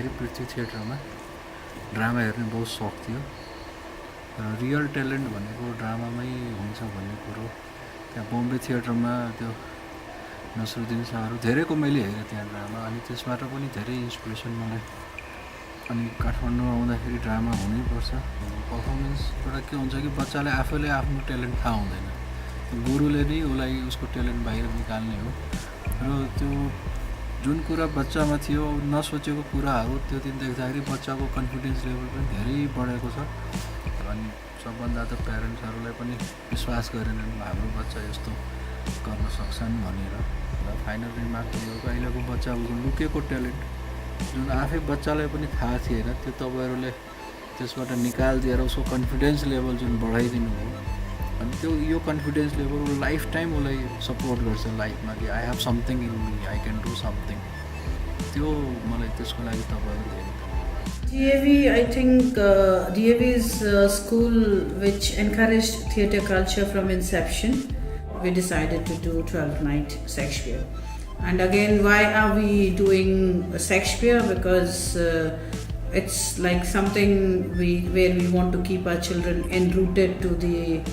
हुँदाखेरि पृथ्वी थिएटरमा ड्रामा हेर्ने बहुत सोख थियो र रियल ट्यालेन्ट भनेको ड्रामामै हुन्छ भन्ने कुरो त्यहाँ बम्बे थिएटरमा त्यो नसरुद्दिन शाहहरू धेरैको मैले हेरेँ त्यहाँ ड्रामा अनि त्यसबाट पनि धेरै इन्सपिरेसन मलाई अनि काठमाडौँ आउँदाखेरि ड्रामा हुनैपर्छ पर्फर्मेन्स एउटा के हुन्छ कि बच्चाले आफैले आफ्नो ट्यालेन्ट थाहा हुँदैन गुरुले नै उसलाई उसको ट्यालेन्ट बाहिर निकाल्ने हो र त्यो जुन कुरा बच्चामा थियो नसोचेको कुराहरू त्यो दिन देख्दाखेरि बच्चाको कन्फिडेन्स लेभल पनि धेरै बढेको छ अनि सबभन्दा त प्यारेन्ट्सहरूलाई पनि विश्वास गरेनन् हाम्रो बच्चा यस्तो गर्न सक्छन् भनेर र फाइनल रिमार्क यो अहिलेको बच्चाको लुकेको ट्यालेन्ट जुन आफै बच्चालाई पनि थाहा थिएन त्यो तपाईँहरूले त्यसबाट निकालिदिएर उसको कन्फिडेन्स लेभल जुन बढाइदिनु हो अनि त्यो यो कन्फिडेन्स लेभल लाइफ टाइम उसलाई सपोर्ट गर्छ लाइफमा कि I have something in me I can do something त्यो मलाई त्यसको लागि तपाईँहरू धेरै DAV, I think DAV is a school which encouraged theatre culture from inception. We decided to do 12th Night Shakespeare. And again, why are we doing Shakespeare? Because it's like something where we want to keep our children enrooted to the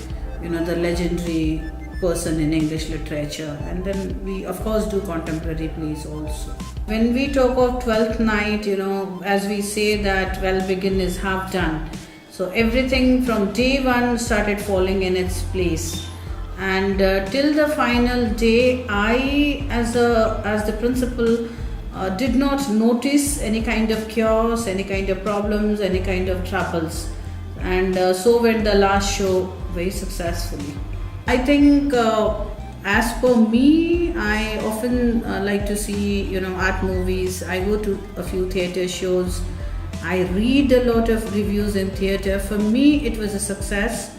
legendary person in English literature. And then we of course do contemporary plays also. When we talk of 12th night, as we say that well begin is half done. So everything from day one started falling in its place. And till the final day, I as the principal did not notice any kind of chaos, any kind of problems, any kind of troubles. And so went the last show very successfully. I think as per me, I often like to see art movies. I go to a few theatre shows. I read a lot of reviews in theatre. For me, it was a success.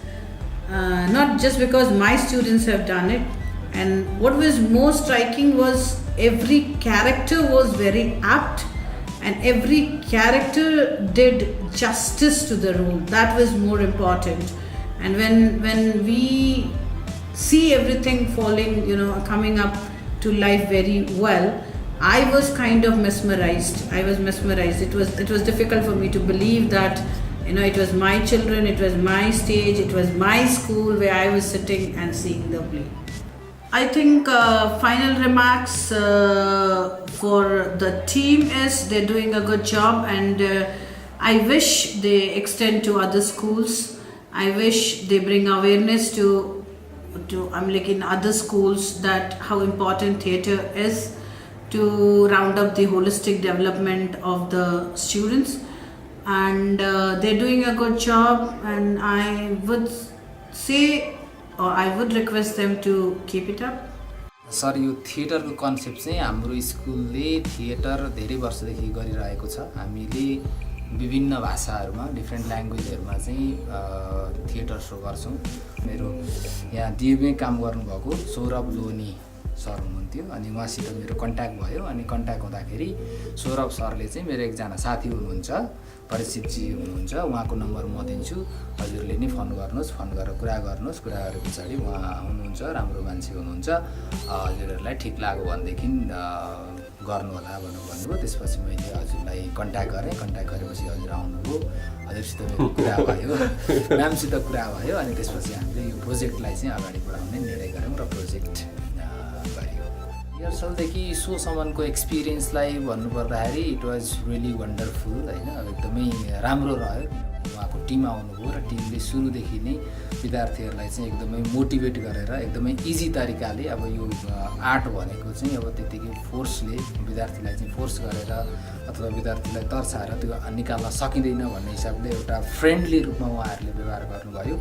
Not just because my students have done it, and what was most striking was every character was very apt and every character did justice to the role. That was more important. And when we see everything falling, coming up to life very well, I was kind of mesmerized. It was difficult for me to believe that it was my children, it was my stage, it was my school where I was sitting and seeing the play. I think final remarks for the team is they're doing a good job, and I wish they extend to other schools. I wish they bring awareness to in other schools that how important theatre is to round up the holistic development of the students. And they're doing a good job, and I would say or I would request them to keep it up. Sir यो थिएटरको concept चाहिँ हाम्रो स्कुलले theatre धेरै वर्षदेखि गरिरहेको छ। हामीले विभिन्न भाषाहरूमा डिफ्रेन्ट ल्याङ्ग्वेजहरूमा चाहिँ थिएटर सो गर्छौँ। मेरो यहाँ डिएबीमै काम गर्नुभएको सौरभ लोहनी सर हुनुहुन्थ्यो अनि उहाँसित मेरो कन्ट्याक्ट भयो अनि कन्ट्याक्ट हुँदाखेरि सौरभ सरले चाहिँ मेरो एकजना साथी हुनुहुन्छ परिचितजी हुनुहुन्छ उहाँको नम्बर म दिन्छु हजुरले नि फोन गर्नुहोस् फोन गरेर कुरा गर्नुहोस् कुरा गरे पछाडि उहाँ आउनुहुन्छ राम्रो मान्छे हुनुहुन्छ हजुरहरूलाई ठिक लाग्यो भनेदेखि गर्नु होला भन्नुभयो। त्यसपछि मैले हजुरलाई कन्ट्याक्ट गरेपछि हजुर आउनुभयो हजुरसित मेरो कुरा भयो म्यामसित कुरा भयो अनि त्यसपछि हामीले यो प्रोजेक्टलाई चाहिँ अगाडि बढाउने निर्णय गऱ्यौँ र प्रोजेक्ट गरियो। रिहर्सलदेखि सोसम्मको एक्सपिरियन्सलाई भन्नुपर्दाखेरि इट वाज रियली वन्डरफुल होइन एकदमै राम्रो रह्यो। उहाँको टिम आउनुभयो र टिमले सुरुदेखि नै विद्यार्थीहरूलाई चाहिँ एकदमै मोटिभेट गरेर एकदमै इजी तरिकाले अब यो आर्ट भनेको चाहिँ अब त्यतिकै फोर्सले विद्यार्थीलाई चाहिँ फोर्स गरेर अथवा विद्यार्थीलाई तर्साएर त्यो निकाल्न सकिँदैन भन्ने हिसाबले एउटा फ्रेन्डली रूपमा उहाँहरूले व्यवहार गर्नुभयो।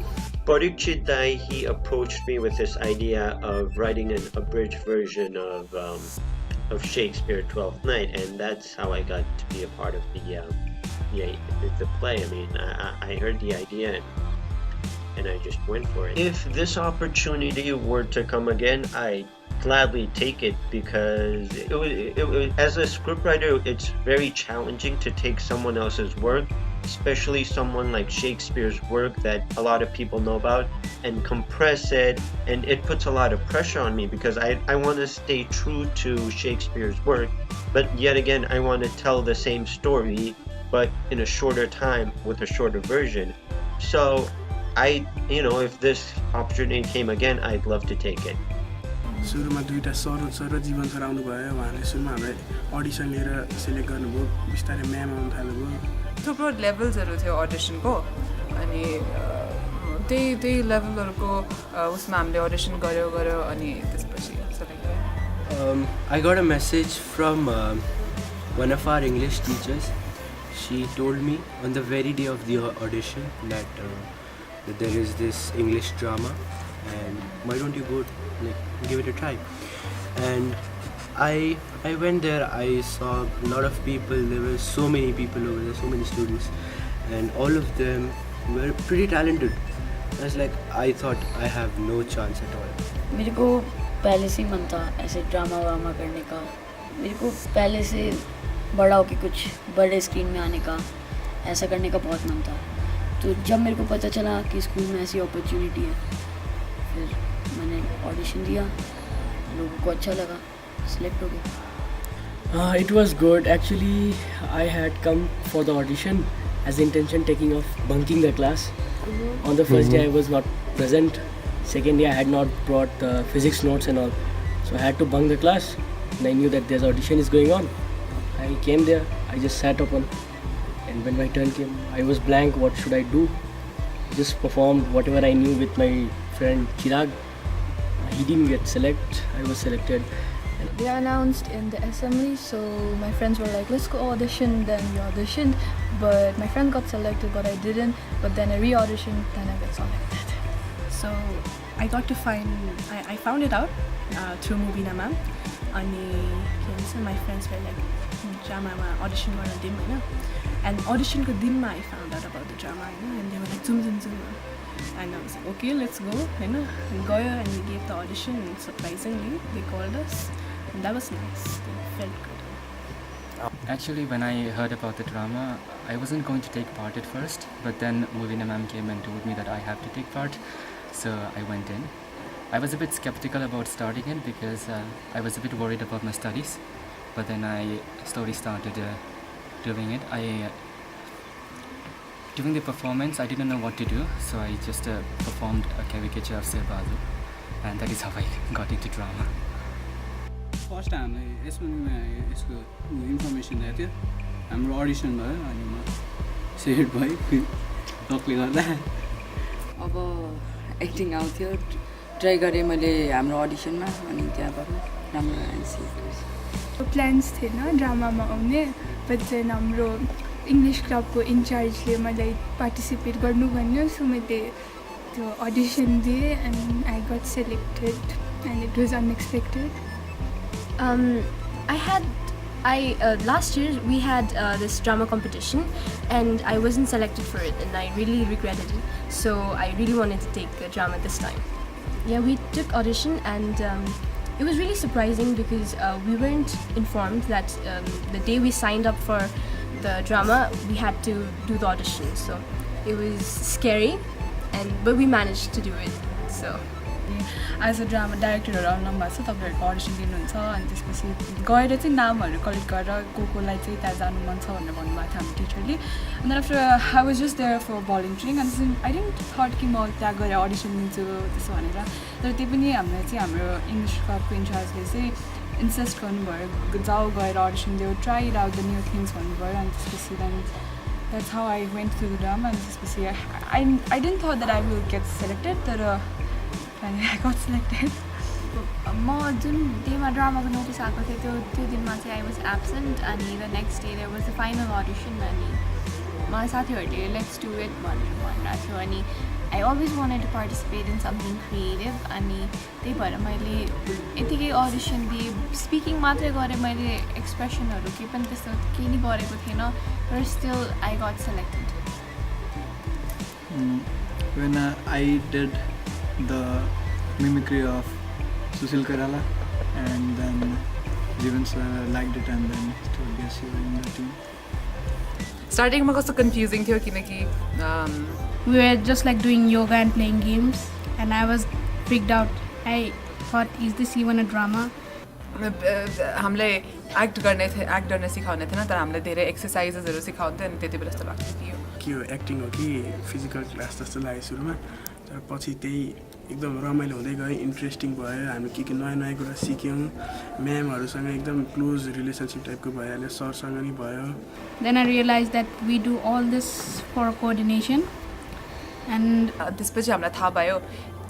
Parikshit, he approached me with this idea of writing an abridged version of Shakespeare Twelfth Night, and that's how I got to be a part of the play. I mean, I heard the idea and I just went for it. If this opportunity were to come again, I gladly take it because as a scriptwriter, it's very challenging to take someone else's work, especially someone like Shakespeare's work that a lot of people know about, and compress it, and it puts a lot of pressure on me because I want to stay true to Shakespeare's work, but yet again I want to tell the same story but in a shorter time with a shorter version. So if this opportunity came again, I'd love to take it. सुरुमा दुईटा Saroj sir र जीवन sir आउनुभयो उहाँले सुरुमा हामीलाई audition लिएर select गर्नुभयो बिस्तारै म्याम आउनु थाल्नुभयो थुप्रो लेभल्सहरू थियो अडिसनको अनि त्यही लेभलहरूको उसमा हामीले अडिसन गऱ्यो अनि त्यसपछि सेलेक्ट भयो I got a message from one of our English teachers. She told me on the very day of the audition that there is this English drama and why don't you go give it a try. And I went there. I saw a lot of people. There were so many people over there, so many students, and all of them were pretty talented. I thought I have no chance at all. मेरे को पहले से मन था ऐसे drama वामा करने का. मेरे को पहले से बड़ा होके कुछ बड़े स्क्रीन में आने का, ऐसा करने का बहुत मन था. तो जब मेरे को पता चला कि स्कूल में ऐसी अपॉर्चुनिटी है, फिर मैंने ऑडिशन दिया, लोगों को अच्छा लगा, सिलेक्ट हो गया. It was good. Actually, I had come for the audition as intention taking of bunking the class. On the first day I was not present. Second day I had not brought the physics notes and all. So I had to bunk the class. And I knew that this audition is going on. I came there, I just sat upon. And when my turn came, I was blank. What should I do? Just performed whatever I knew with my friend Chirag. He didn't get selected. I was selected. They announced in the assembly, so my friends were like, let's go audition. Then we auditioned, but my friend got selected, but I didn't. But then I re-auditioned, then I got selected. So I got to I found it out through Mubina ma'am. And my friends were like, drama audition गर्न दिउँ हैन. And audition को दिनमा I found out about the drama हैन. And they were like, zoom. And I was like, okay, let's go हैन. And गयो and we gave the audition and surprisingly they called us. And that was nice. It felt good. Actually, when I heard about the drama, I wasn't going to take part at first, but then Mubina ma'am came and told me that I have to take part, so I went in. I was a bit skeptical about starting it because I was a bit worried about my studies, but then I slowly started doing it. During the performance, I didn't know what to do, so I just performed a caricature of Sherpa, and that is how I got into drama. First हामीलाई यसको information दिएको थियो. हाम्रो audition भयो अनि म select भएँ डकले गर्दा. अब एक्टिङ आउँथ्यो, ट्राई गरेँ मैले हाम्रो अडिसनमा अनि त्यहाँबाट राम्रो आएछ. प्लान्स थिएन ड्रामामा आउने, बट चाहिँ हाम्रो इङ्ग्लिस क्लबको इन्चार्जले मलाई पार्टिसिपेट गर्नु भन्यो, सो मैले त्यो अडिसन दिएँ and I got selected and it was unexpected. Last year we had this drama competition and I wasn't selected for it and I really regretted it. So I really wanted to take drama this time. Yeah, we took audition and it was really surprising because we weren't informed that the day we signed up for the drama we had to do the audition. So it was scary but we managed to do it. So as a drama डाइरेक्टरहरू आउनु भएको छ, तपाईँहरूको audition दिनुहुन्छ अनि त्यसपछि गएर चाहिँ नामहरू कलेक्ट गरेर कोलाई चाहिँ त्यहाँ जानु मन छ भनेर भन्नुभएको थियो हाम्रो टिचरले. And after I was just there for volunteering and I didn't thought कि म त्यहाँ गएर अडिसन दिन्छु त्यसो भनेर. तर त्यही पनि हामीलाई चाहिँ हाम्रो इङ्ग्लिस क्लबको इन्चार्जले चाहिँ इन्सिस्ट गर्नुभयो, जाऊ गएर अडिसन देऊ, try it out the new things भन्नुभयो. अनि त्यसपछि then that's how I went through the drama. अनि त्यसपछि I didn't thought that I will get selected, तर I got selected. म जुन डेमा ड्रामाको नोटिस आएको थियो त्यो दिनमा चाहिँ आई वाज एब्सेन्ट अनि the next day there was the final audition. अनि मलाई साथीहरूले लेट्स डु इट भनेर भनिरहेको थियो अनि I always wanted to participate in something creative. अनि त्यही भएर मैले यतिकै अडिसन दिएँ, स्पिकिङ मात्रै गरेँ, मैले एक्सप्रेसनहरू केही पनि त्यस्तो केही नि गरेको थिएन, तर still I got selected. When I did the mimicry of Sushil Kerala and then Jeevan liked it and then told yes you were in the team. स्टार्टिङमा कस्तो कन्फ्युजिङ थियो किनकि we were just like doing yoga and playing games and I was freaked out. I thought, is this even a drama? हामीलाई act गर्ने सिकाउने थिएन तर हामीलाई धेरै एक्सर्साइजेसहरू सिकाउँथ्यो अनि त्यति बेला जस्तो लाग्थ्यो कि यो एक्टिङ हो कि फिजिकल क्लास जस्तो लाग्यो सुरुमा तर पछि त्यही एकदम रमाइलो हुँदै गयो इन्ट्रेस्टिङ भयो हामी के नयाँ नयाँ कुरा सिक्यौँ म्यामहरूसँग एकदम क्लोज रिलेसनसिप टाइपको भइहाल्यो सरसँग नि भयो Then I realized that we do all this for coordination and त्यसपछि हामीलाई थाहा भयो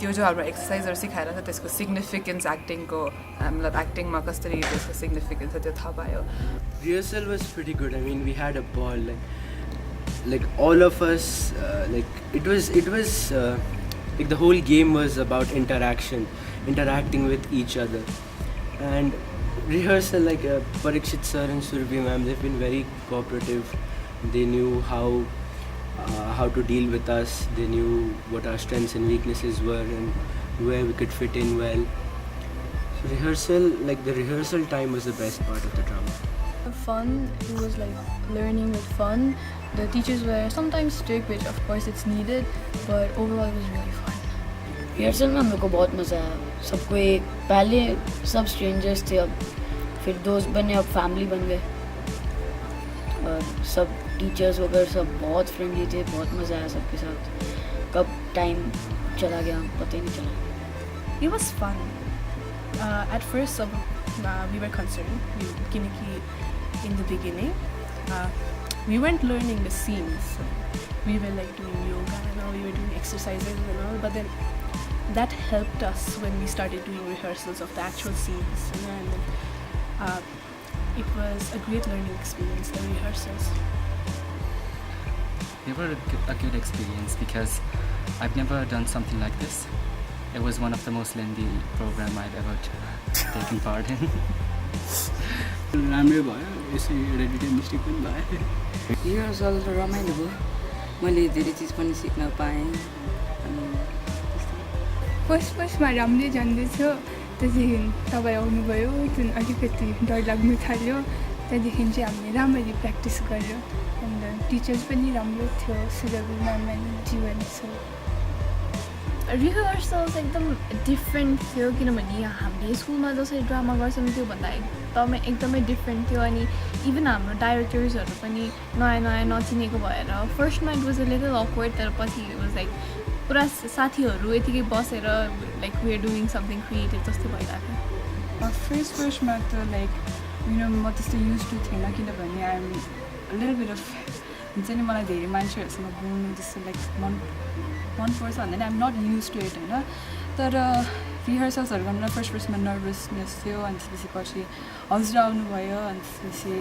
त्यो जो हाम्रो एक्सर्साइजहरू सिकाएर छ त्यसको सिग्निफिकेन्स एक्टिङको मतलब एक्टिङमा कसरी त्यसको सिग्निफिकेन्स छ त्यो थाहा भयो Rehearsal was pretty good. I mean, we had a ball. Like all of us, it was like the whole game was about interacting with each other. And rehearsal, like Parikshit sir and Surabhi ma'am, they've been very cooperative. They knew how to deal with us. They knew what our strengths and weaknesses were and where we could fit in well. So the rehearsal time was the best part of the drama. Fun, it was like learning with fun. The teachers were sometimes strict, which of course it's needed, but overall it was really fun. Rehearsal में हम लोग को बहुत मज़ा आया सबको एक पहले सब स्ट्रेंजर्स थे अब फिर दोस्त बने अब फैमिली बन गए और सब टीचर्स वगैरह सब बहुत फ्रेंडली थे बहुत मज़ा आया सबके साथ कब टाइम चला गया पता ही नहीं चला it was fun. At first we were concerned in the beginning we weren't learning the scenes so we were like doing yoga and all we were doing exercises and all but then that helped us when we started doing rehearsals of the actual scenes and then, it was a great learning experience the rehearsals. They were a good experience because I've never done something like this. It was one of the most lengthy program I've ever taken part in. राम्रै भयो यसै एउटा दुईटा mistake पनि भयो rehearsal रमाइलो भयो मैले धेरै चिज पनि सिक्न पाएँ अनि फर्स्टमा राम्रै जान्दैथ्यो त्यहाँदेखि तपाईँ आउनुभयो जुन अलिकति डर लाग्नु थाल्यो त्यहाँदेखि चाहिँ हामीले राम्ररी प्र्याक्टिस गऱ्यो अन्त टिचर्स पनि राम्रो थियो सुरभि म्याम अनि जीवन सर रिहर्सल्स एकदम डिफ्रेन्ट थियो किनभने हामीले स्कुलमा जसरी ड्रामा गर्छौँ त्योभन्दा एकदमै डिफ्रेन्ट थियो अनि इभन हाम्रो डाइरेक्टर्सहरू पनि नयाँ नचिनेको भएर फर्स्टमा it was a little awkward तर पछि इट वाज लाइक पुरा साथीहरू यतिकै बसेर like we are doing something creative जस्तो भइरहेको फर्स्टमा त लाइक म त्यस्तो युज टु थिएन किनभने आइएम लिटल बिट अफ हुन्छ नि मलाई धेरै मान्छेहरूसँग बोल्नु त्यस्तो लाइक मनपर्छ भन्दा I'm not used to it होइन तर रिहर्सल्सहरू गर्न फर्स्टमा नर्भसनेस थियो अनि त्यसपछि पछि हजुर आउनुभयो अनि त्यसपछि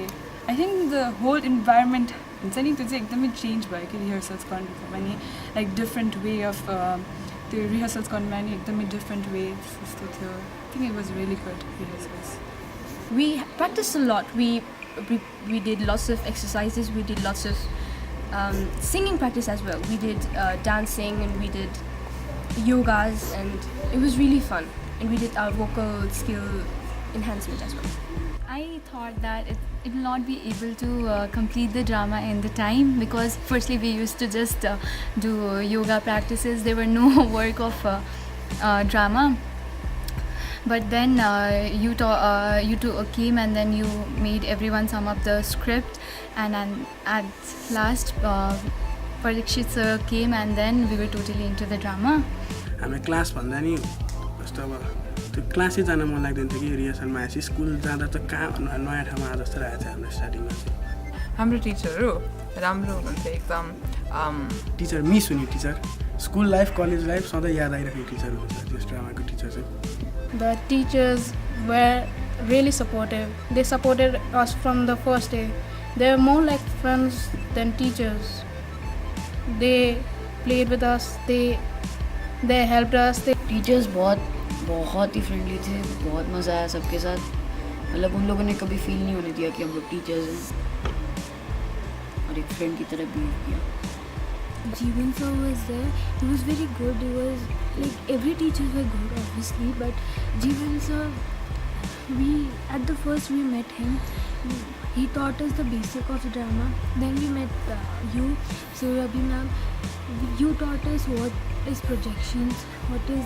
I think the whole environment हुन्छ नि त्यो चाहिँ एकदमै चेन्ज भयो कि रिहर्सल्स गर्नु पनि लाइक डिफ्रेन्ट वे अफ त्यो रिहर्सल्स गर्नुमा नि एकदमै डिफ्रेन्ट वे जस्तो थियो I think it was really good rehearsals We practiced a lot. We did lots of exercises. We did lots of singing practice as well. We did dancing and we did yogas and it was really fun. And we did our vocal skill enhancement as well. I thought that it will not be able to complete the drama in the time because firstly we used to just do yoga practices. There were no work of drama. But then you two came and then you made everyone sum up the script and at last Parikshit sir came and then we were totally into the drama. हामी class भन्दा नि जस्तो अब त्यो क्लासै जान मन लाग्दैन थियो कि रिहर्सलमा आएपछि स्कुल जाँदा त कहाँ नयाँ ठाउँमा आए जस्तो रहेको छ हाम्रो स्टार्टिङमा चाहिँ हाम्रो टिचरहरू राम्रो हुनुहुन्थ्यो एकदम टिचर मिस हुने Stitcher school life college life सधैँ याद आइरहेको टिचर हुन्छ त्यस ड्रामाको टिचर चाहिँ The teachers were really supportive. They supported us from the first day. They were more like friends than teachers. They played with us. They helped us. Teachers बहुत ही friendly थे बहुत मज़ा आया सबके साथ मतलब उन लोगों ने कभी फील नहीं होने दिया कि हम लोग टीचर्स हैं और एक फ्रेंड की तरह बिहेव किया Jeevan sir was there. He was very good. He was like every teacher were good, obviously. But Jeevan sir, at the first we met him, He taught us the basic of drama. Then we met you, Surabhi ma'am. You taught us what is projections, what is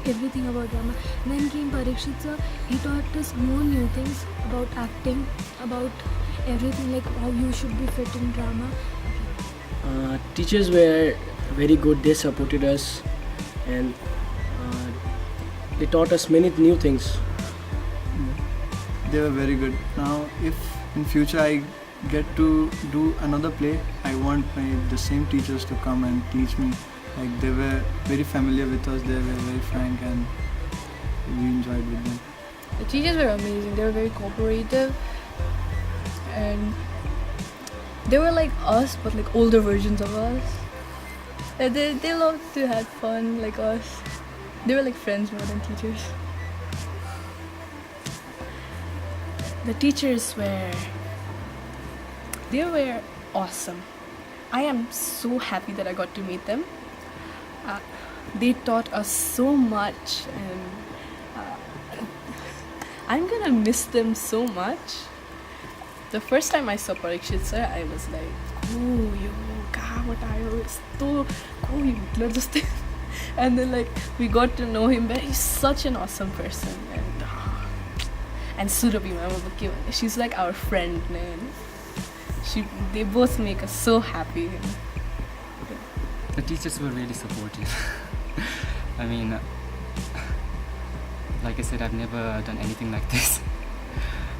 everything about drama. Then came Parikshit sir. He taught us more new things about acting, about everything, like how you should be fit in drama. Teachers were very good. They supported us, and they taught us many new things. They were very good. Now, if in future I get to do another play, I want the same teachers to come and teach me. Like, they were very familiar with us. They were very frank, and we enjoyed with them. The teachers were amazing. They were very cooperative, and they were like us, but like older versions of us. They loved to have fun like us. They were like friends more than teachers. The teachers were awesome. I am so happy that I got to meet them. They taught us so much, and I'm gonna miss them so much. The first time I saw Parikshit sir, I was like, oh, yo, what are you? And then like we got to know him better. He's such an awesome person, and Surabhi ma'am, she's like our friend, man. They both make us so happy. The teachers were really supportive. I mean, like I said, I've never done anything like this.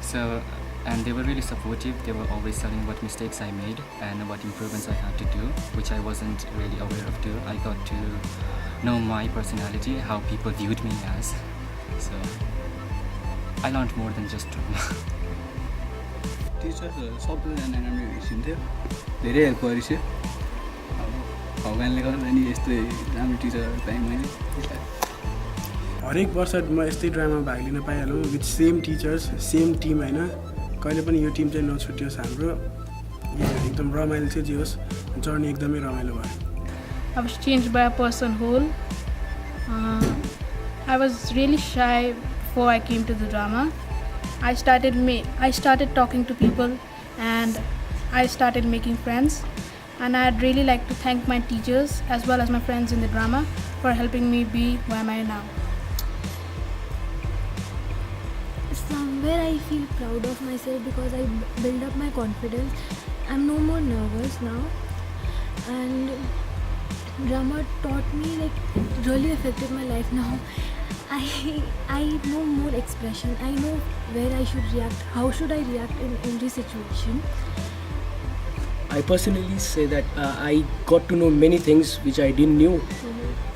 So, and they were really supportive. They were always telling what mistakes I made and what improvements I had to do, which I wasn't really aware of too. I got to know my personality, how people viewed me as. So, I learned more than just drama. टिचर्सहरू सबैजना राम्रो हिँड्थ्यो, धेरै help गरेछ। भगवान्ले गर्दा नि यस्तो राम्रो टिचरहरू पाएँ मैले। हरेक वर्ष म यस्तै ड्रामा भाग लिन पाइहालौँ with same teachers, same team होइन। कहिले पनि यो टिम चाहिँ नछुटियोस् हाम्रो। एकदम रमाइलो चाहिँ जे होस्, जर्नी एकदमै रमाइलो भयो। I was changed by a person whole. I was really shy before I came to the drama. I started talking to people, and I started making friends, and I'd really like to thank my teachers as well as my friends in the drama for helping me be who am I now. Somewhere I feel proud of myself because I built up my confidence. I'm no more nervous now, and drama taught me, like, it really affected my life now. I know more expression. I know where I should react, how should I react in every situation. I personally say that I got to know many things which I didn't knew,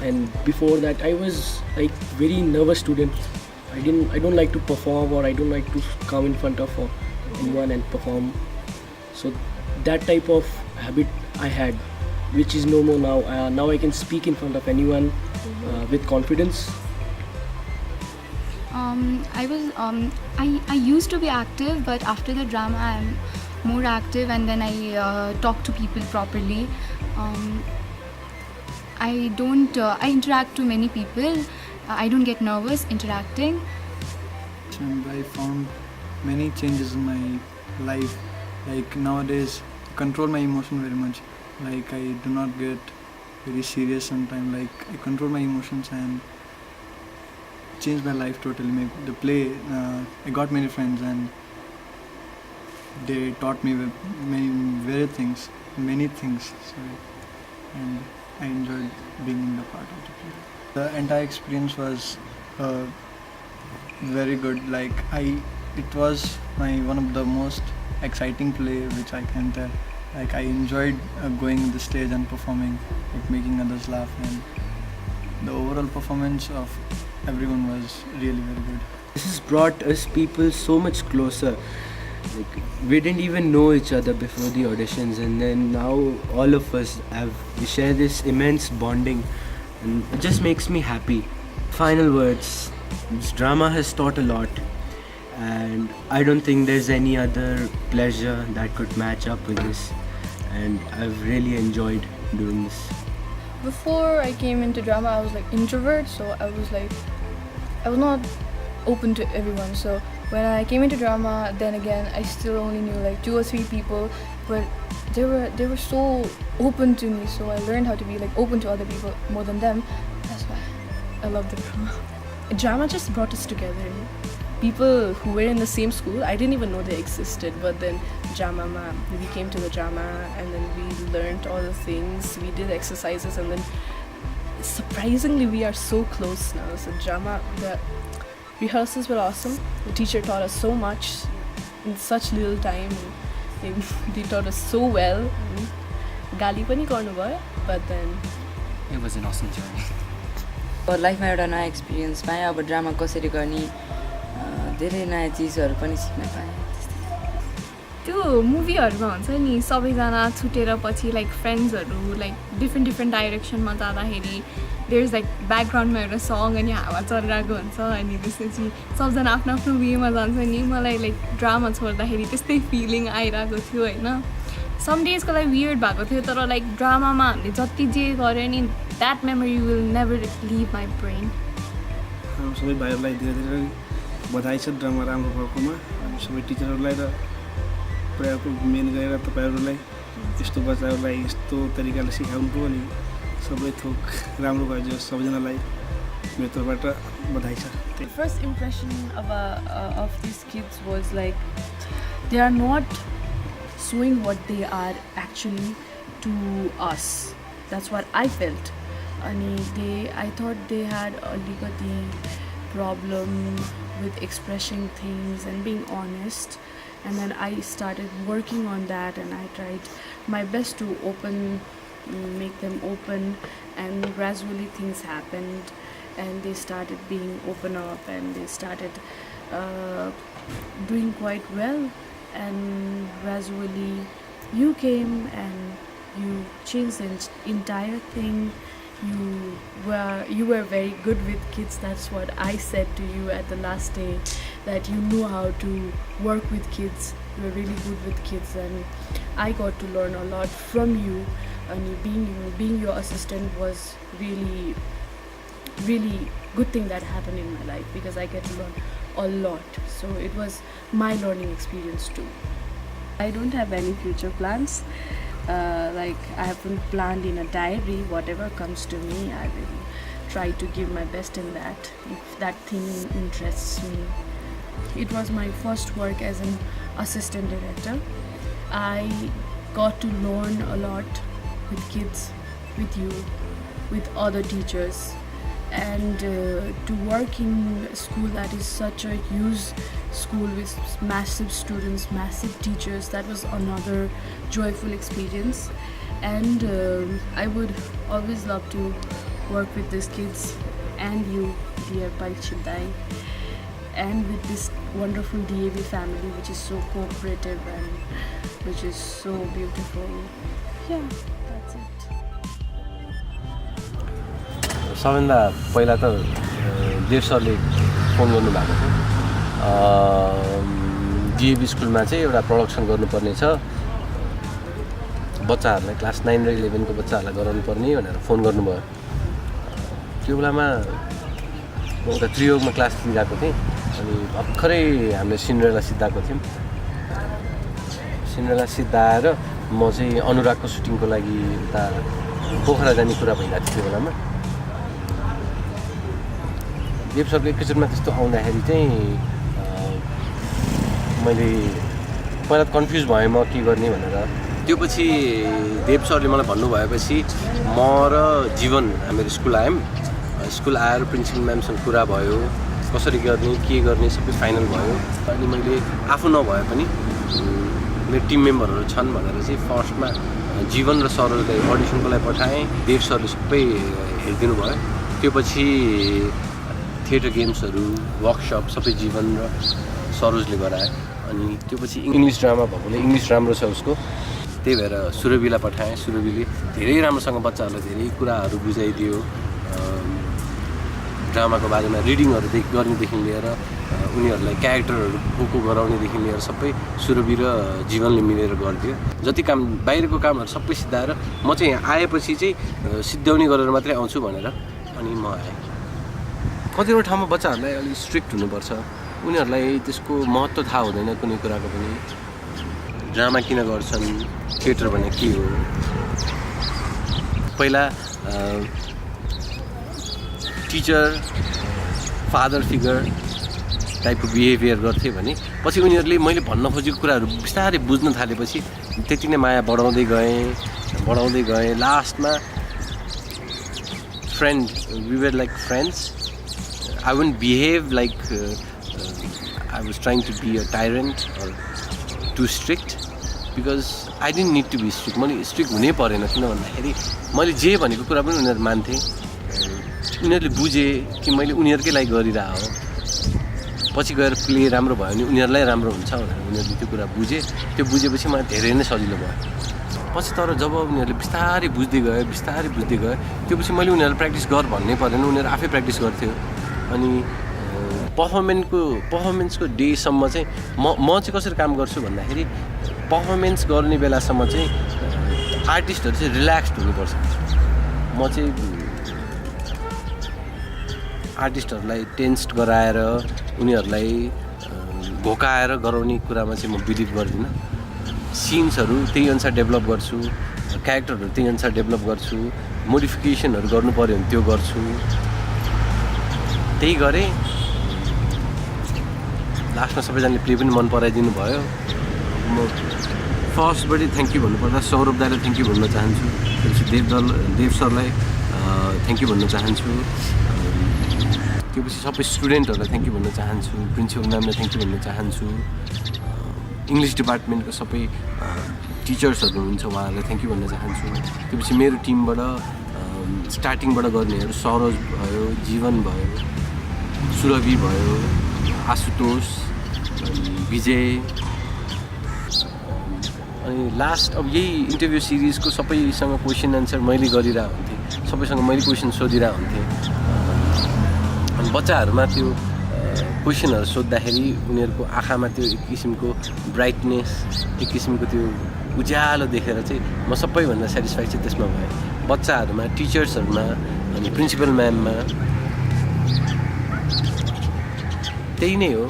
and before that I was like very nervous student. I don't like to perform, or I don't like to come in front of anyone and perform. So that type of habit I had, which is no more now. Now I can speak in front of anyone with confidence. I used to be active, but after the drama I'm more active, and then I talk to people properly. I interact to many people. I don't get nervous interacting. And I found many changes in my life. Like, nowadays, I control my emotion very much. Like, I do not get very serious sometimes. Like, I control my emotions and changed my life totally. The play, I got many friends, and they taught me many things. Sorry. And I enjoyed being in the part of the play. The entire experience was very good. Like, it was one of the most exciting play which I can tell. Like, I enjoyed going on the stage and performing, like making others laugh, and the overall performance of everyone was really very good. This has brought us people so much closer. Like, we didn't even know each other before the auditions, and then now all of us we share this immense bonding, and it just makes me happy. Final words. This drama has taught a lot, and I don't think there's any other pleasure that could match up with this, and I've really enjoyed doing this. Before I came into drama, I was like introvert, so I was not open to everyone. So when I came into drama, then again, I still only knew like 2 or 3 people, but they were so open to me, so I learned how to be like open to other people more than them. That's why I love the drama. Drama just brought us together. People who were in the same school, I didn't even know they existed, but then drama, we came to the drama and then we learned all the things, we did exercises, and then surprisingly we are so close now. So drama, the rehearsals were awesome. The teacher taught us so much in such little time. They taught us so well. Gali pani garnu bhayo, but then it was an awesome journey. लाइफमा एउटा नयाँ experience पाएँ. अब drama कसरी गर्ने धेरै नयाँ चिजहरू पनि सिक्न पाएँ. त्यो मुभीहरुमा हुन्छ नि सबैजना छुटेर पछि लाइक फ्रेन्ड्सहरु लाइक डिफ्रेन्ट डाइरेक्सनमा जाँदाखेरि देयर इज लाइक ब्याकग्राउन्डमा एउटा सङ अनि हावा चलिरहेको हुन्छ अनि त्यसपछि सबजना आफ्नो आफ्नो वेमा जान्छ नि. मलाई लाइक ड्रामा छोड्दाखेरि त्यस्तै फिलिङ आइरहेको थियो हैन. सम डेजको लागि वियर्ड भएको थियो तर लाइक ड्रामामा हामीले जति जे गर्यो नि that memory will never leave my brain. सबै भाइहरूलाई धेरै धेरै बधाई छ ड्रामा राम्रो भएकोमा. अनि सबै टिचरहरूलाई र प्रयासको मेन गरेर तपाईँहरूलाई यस्तो बच्चाहरूलाई यस्तो तरिकाले सिकाउनुको अनि सबै थोक राम्रो भयो जो सबैजनालाई मेरो तर्फबाट बधाई छ. The first impression of these kids was like they are not showing what they are actually to us. That's what I felt. I thought they had a little problem with expressing things and being honest. And then I started working on that and I tried my best to make them open, and gradually things happened and they started being open up and they started doing quite well, and gradually you came and you changed the entire thing. You were very good with kids. That's what I said to you at the last day, that you knew how to work with kids. You were really good with kids and I got to learn a lot from you, and being your assistant was really good thing that happened in my life because I get to learn a lot. So it was my learning experience too. I don't have any future plans. Like I haven't planned in a diary. Whatever comes to me, I will try to give my best in that if that thing interests me. It was my first work as an assistant director. I got to learn a lot with kids, with you, with other teachers, and to work in a school that is such a huge school with massive students, massive teachers, that was another joyful experience. And I would always love to work with these kids and you, dear Parikshit, and with this wonderful DAV family which is so cooperative and which is so beautiful. Yeah, that's it. सबैभन्दा पहिला त देव सरले phone गर्नुभएको थियो. DAV स्कुलमा चाहिँ एउटा production गर्नुपर्ने छ, बच्चाहरूलाई क्लास 9 र 11 को बच्चाहरूलाई गराउनुपर्ने भनेर फोन गर्नुभयो. त्यो बेलामा म उता त्रियोगमा क्लास लिइरहेको थिएँ अनि भर्खरै हामीले सिन्ड्रेला सिद्धाएको थियौँ. सिन्ड्रेला सिद्धाएर म चाहिँ अनुरागको सुटिङको लागि उता पोखरा जाने कुरा भइरहेको थियो. त्यो बेलामा देव सरको एकैचोटमा त्यस्तो आउँदाखेरि चाहिँ मैले पहिला त कन्फ्युज भएँ म के गर्ने भनेर. त्यो पछि देव सरले मलाई भन्नुभएपछि म र जीवन हामीहरू स्कुल आयौँ. स्कुल आएर प्रिन्सिपल म्यामसँग कुरा भयो, कसरी गर्ने के गर्ने सबै फाइनल भयो. अनि मैले आफू नभए पनि मेरो टिम मेम्बरहरू छन् भनेर चाहिँ फर्स्टमा जीवन र सरोजलाई अडिसनको लागि पठाएँ. देव सरले सबै हेरिदिनु भयो. त्यो पछि थिएटर गेम्सहरू वर्कसप सबै जीवन र सरोजले गराए. अनि त्यो पछि इङ्ग्लिस ड्रामा भएकोले इङ्ग्लिस राम्रो छ उसको, त्यही भएर सुरभिलाई पठाएँ. सुरभिले धेरै राम्रोसँग बच्चाहरूलाई धेरै कुराहरू बुझाइदियो. ड्रामाको बारेमा रिडिङहरू गर्नेदेखि लिएर उनीहरूलाई क्यारेक्टरहरू को गराउनेदेखि लिएर सबै सुरभि र जीवनले मिलेर गरिदियो. जति काम बाहिरको कामहरू सबै सिद्धाएर म चाहिँ यहाँ आएपछि चाहिँ सिद्ध्याउने गरेर मात्रै आउँछु भनेर अनि म आएँ. कतिवटा ठाउँमा बच्चाहरूलाई अलिक स्ट्रिक्ट हुनुपर्छ उनीहरूलाई त्यसको महत्त्व थाहा हुँदैन कुनै कुराको पनि ड्रामा किन गर्छन् थिएटर भने के हो पहिला टिचर फादर फिगर टाइपको बिहेभियर गर्थे भने पछि उनीहरूले मैले भन्न खोजेको कुराहरू बिस्तारै बुझ्न थालेपछि त्यति नै माया बढाउँदै गएँ लास्टमा friend we were like friends I wouldn't behave like I was trying to be a tyrant or too strict because I didn't need to be strict मैले स्ट्रिक्ट हुनै परेन किन भन्दाखेरि मैले जे भनेको कुरा पनि उनीहरू मान्थे उनीहरूले बुझे कि मैले उनीहरूकै लागि गरिरहेको हो पछि गएर प्ले राम्रो भयो भने उनीहरूलाई राम्रो हुन्छ भनेर उनीहरूले त्यो कुरा बुझे त्यो बुझेपछि मलाई धेरै नै सजिलो भयो पछि तर जब उनीहरूले बिस्तारै बुझ्दै गयो त्यो पछि मैले उनीहरूलाई प्र्याक्टिस गर भन्नै परेन उनीहरू आफै प्र्याक्टिस गर्थ्यो अनि पर्फर्मेन्सको डेसम्म चाहिँ म चाहिँ कसरी काम गर्छु भन्दाखेरि पर्फर्मेन्स गर्ने बेलासम्म चाहिँ आर्टिस्टहरू चाहिँ रिल्याक्स्ड हुनुपर्छ म चाहिँ आर्टिस्टहरूलाई टेन्स्ड गराएर उनीहरूलाई घोकाएर गराउने कुरामा चाहिँ म बिलिभ गर्दिनँ सिन्सहरू त्यही अनुसार डेभलप गर्छु क्यारेक्टरहरू त्यही अनुसार डेभलप गर्छु मोडिफिकेसनहरू गर्नु पऱ्यो भने त्यो गर्छु त्यही गरेँ लास्टमा सबैजनाले प्ले पनि मन पराइदिनु भयो म फर्स्टबाटै थ्याङ्क यू भन्नुपर्दा सौरभ दाइलाई थ्याङ्क यू भन्न चाहन्छु त्यसपछि देव सरलाई थ्याङ्क यू भन्न चाहन्छु त्योपछि सबै स्टुडेन्टहरूलाई थ्याङ्क यू भन्न चाहन्छु प्रिन्सिपल म्यामलाई थ्याङ्क यू भन्न चाहन्छु इङ्ग्लिस डिपार्टमेन्टको सबै टिचर्सहरू हुनुहुन्छ उहाँहरूलाई थ्याङ्क यू भन्न चाहन्छु त्योपछि मेरो टिमबाट स्टार्टिङबाट गर्नेहरू सरोज भयो जीवन भयो सुरभि भयो आशुतोष विजय अनि लास्ट अब यही इन्टरभ्यू सिरिजको सबैसँग क्वेसन एन्सर मैले गरिरहेको हुन्थेँ सबैसँग मैले क्वेसन सोधिरहेको हुन्थेँ अनि बच्चाहरूमा त्यो क्वेसनहरू सोद्धाखेरि उनीहरूको आँखामा त्यो एक किसिमको ब्राइटनेस एक किसिमको त्यो उज्यालो देखेर चाहिँ म सबैभन्दा सेटिस्फाइड चाहिँ त्यसमा भएँ बच्चाहरूमा टिचर्सहरूमा अनि प्रिन्सिपल म्याममा त्यही नै हो